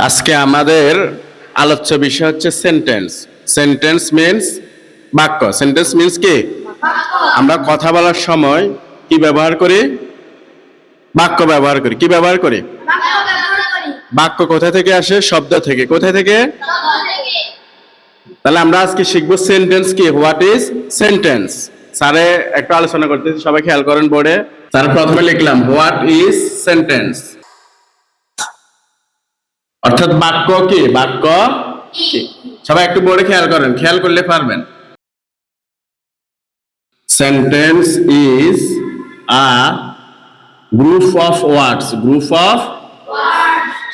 আজকে আমাদের আলোচ্য বিষয় হচ্ছে সেন্টেন্স। সেন্টেন্স মিন্স বাক্য। সেন্টেন্স মিন্স কি? আমরা কথা বলার সময় কি ব্যবহার করি? বাক্য ব্যবহার করি। কি ব্যবহার করি? বাক্য কোথা থেকে আসে? শব্দ থেকে। কোথা থেকে? তাহলে আমরা আজকে শিখবো সেন্টেন্স কি, হোয়াট ইজ সেন্টেন্স। স্যারে একটু আলোচনা করতেছি, সবাই খেয়াল করেন বোর্ডে। স্যার প্রথমে লিখলাম হোয়াট ইজ সেন্টেন্স, অর্থাৎ বাক্য কি? বাক্য কি? সবাই একটু বোর্ডে খেয়াল করেন, খেয়াল করলে পারবেন। Sentence is a group of words. Group of,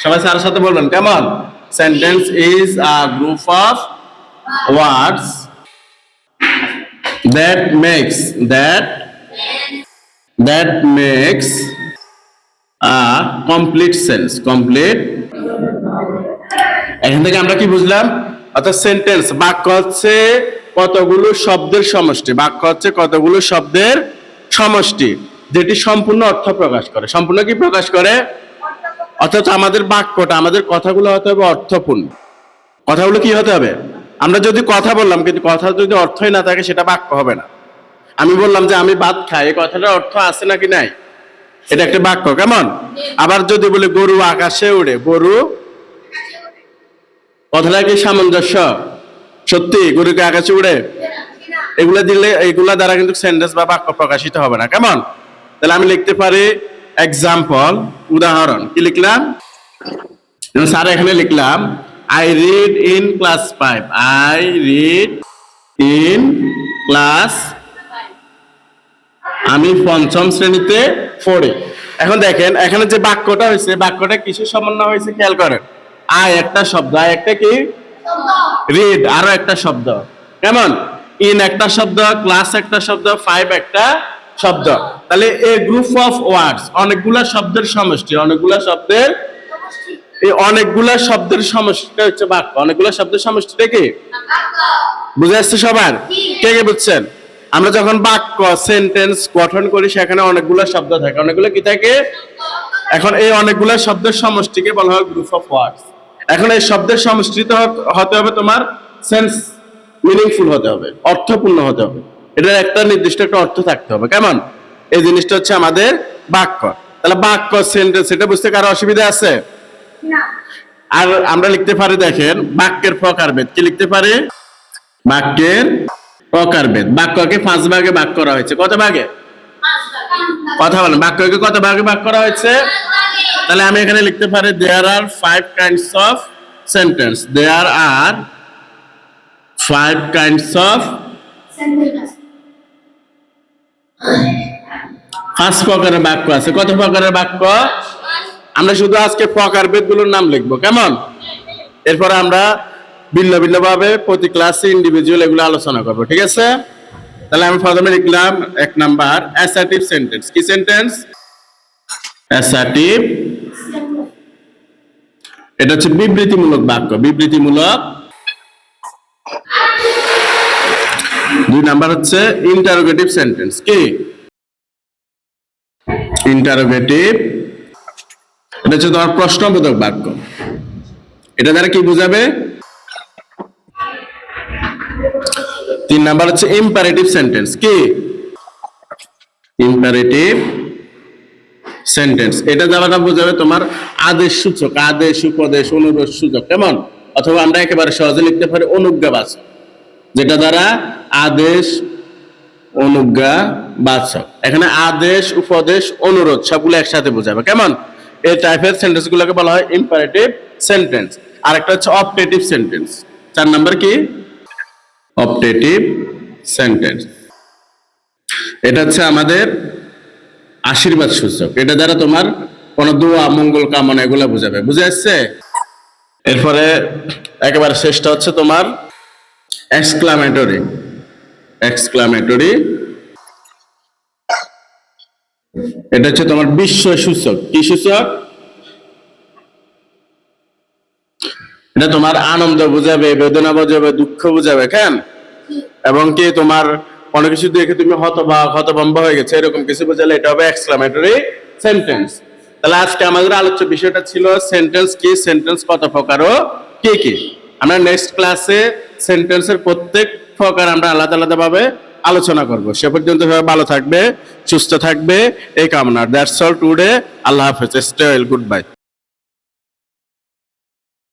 সবাই স্যারের সাথে বলবেন কেমন? Sentence is a group of words that makes a complete sense. Complete, এখান থেকে আমরা কি বুঝলাম? অর্থাৎ সেন্টেন্স বাক্য হচ্ছে কতগুলো শব্দের সমষ্টি। বাক্য হচ্ছে কতগুলো শব্দের সমষ্টি যেটি সম্পূর্ণ অর্থ প্রকাশ করে। সম্পূর্ণ কি প্রকাশ করে? অর্থাৎ আমাদের বাক্যটা, আমাদের কথাগুলো হতে হবে অর্থপূর্ণ। কথাগুলো কি হতে হবে? আমরা যদি কথা বললাম কিন্তু কথা যদি অর্থই না থাকে সেটা বাক্য হবে না। আমি বললাম যে আমি ভাত খাই, এই কথাটার অর্থ আছে নাকি নাই? এটা একটা বাক্য, কেমন? আবার যদি বলি গরু আকাশে উড়ে, গরু, কথাটা কি সামঞ্জস্য? সত্যি গরুকে আকাশে উড়ে? এগুলা দিলে, এগুলা দ্বারা কিন্তু সেন্টেন্স বা বাক্য প্রকাশিত হবে না, কেমন? তাহলে আমি লিখতে পারি এক্সাম্পল, উদাহরণ। কি লিখলাম? স্যার এখানে লিখলাম I read in class 5. I read in class, আমি পঞ্চম শ্রেণীতে পড়ি। এখন দেখেন এখানে যে বাক্যটা হয়েছে, বাক্যটা কিসের সমন্বয় হয়েছে খেয়াল করেন। আই একটা শব্দ, আই একটা কি? রিড আরো একটা শব্দ, কেমন? ইন একটা শব্দ, ক্লাস একটা শব্দ, 5 একটা শব্দ। তাহলে এ গ্রুপ অফ ওয়ার্ডস, অনেকগুলা শব্দের সমষ্টি। অনেকগুলা শব্দের, এই অনেকগুলা শব্দের সমষ্টিটা হচ্ছে বাক্য। অনেকগুলা শব্দের সমষ্টিটা কি? বুঝে আসছে সবার? কে কে বুঝছেন? আমরা যখন বাক্য সেন্টেন্স গঠন করি সেখানে অনেকগুলা শব্দ থাকে। অনেকগুলো কি থাকে? এখন এই অনেকগুলা শব্দের সমষ্টিকে বলা হয় গ্রুপ অফ ওয়ার্ডস। এখন এই শব্দের সমষ্টিতে হতে হবে তোমার সেন্স মিনিংফুল হতে হবে, অর্থপূর্ণ হতে হবে। এটার একটা নির্দিষ্ট একটা অর্থ থাকতে হবে, কেমন? এই জিনিসটা হচ্ছে আমাদের বাক্য। তাহলে বাক্য সেন্টেন্স, এটা বুঝতে কারো অসুবিধা আছে? আর আমরা লিখতে পারি, দেখেন, বাক্যের প্রকারভেদ। কি লিখতে পারি? বাক্যের প্রকারভেদ। বাক্যকে 5 ভাগে ভাগ করা হয়েছে। কত ভাগে? কথা বলেন, বাক্যকে কত ভাগে ভাগ করা হয়েছে? তাহলে আমি এখানে লিখতে পারি there are 5 kinds of sentence. There are 5 kinds of sentence. 5 প্রকারের বাক্য আছে। কত প্রকারের বাক্য? আমরা শুধু আজকে প্রকারভেদ গুলোর নাম লিখবো, কেমন? এরপরে আমরা ভিন্ন ভিন্ন ভাবে প্রতি ক্লাসে ইন্ডিভিজুয়াল এগুলো আলোচনা করবো, ঠিক আছে? তাহলে আমি প্রথমে লিখলাম 1 নাম্বার অ্যাসার্টিভ সেন্টেন্স। কি সেন্টেন্স? অ্যাসার্টিভ, এটা হচ্ছে বিবৃতিমূলক বাক্য। বিবৃতিমূলক। 2 নাম্বার হচ্ছে ইন্টারোগেটিভ সেন্টেন্স। কি? ইন্টারোগেটিভ, এটা হচ্ছে তোমার প্রশ্নবোধক বাক্য। এটা দ্বারা কি বোঝাবে? 3 নাম্বার হচ্ছে ইম্পারেটিভ সেন্টেন্স। কি? ইম্পারেটিভ সেন্টেন্স, এটা দ্বারা বোঝাবে তোমার আদেশ সূচক, আদেশ, উপদেশ, অনুরোধ সূচক, কেমন? অথবা আমরা একেবারে সহজে লিখতে পারি অনুজ্ঞাবাচক, যেটা দ্বারা আদেশ, অনুজ্ঞাবাচক। এখানে আদেশ, উপদেশ, অনুরোধ সবগুলো একসাথে বোঝাবে, কেমন? এই টাইপের সেন্টেন্স গুলোকে বলা হয় ইম্পারেটিভ সেন্টেন্স। আর একটা হচ্ছে অপটেটিভ সেন্টেন্স। 4 নাম্বার কি? অপটেটিভ সেন্টেন্স, এটা হচ্ছে আমাদের আশীর্বাদ সূচক। এটা দ্বারা তোমার কোন দোয়া, মঙ্গল কামনা এগুলা বোঝাবে। বুঝে আসছে? এরপরে একেবারে শেষটা হচ্ছে তোমার এক্সক্লামেটরি। এক্সক্লামেটরি, এটা হচ্ছে তোমার বিস্ময় সূচক। কি সূচক? এটা তোমার আনন্দ বোঝাবে, বেদনা বোঝাবে, দুঃখ বোঝাবে, কেন? এবং কি তোমার অনেক কিছু দেখে তুমি হতবাক, হতভম্ব হয়ে গেছে, এরকম কিছু বোঝালে এটা হবে এক্সক্লামেটরি সেন্টেন্স। তাহলে আজকে আমাদের আলোচ্য বিষয়টা ছিল সেন্টেন্স কি, সেন্টেন্স কত প্রকার ও কি কি। আমরা নেক্সট ক্লাসে সেন্টেন্সের প্রত্যেক প্রকার আমরা আলাদা আলাদা ভাবে আলোচনা করব। সে পর্যন্ত সবাই ভালো থাকবে, সুস্থ থাকবে এই কামনা। That's all today. আল্লাহ হাফেজ। Stay well, good by.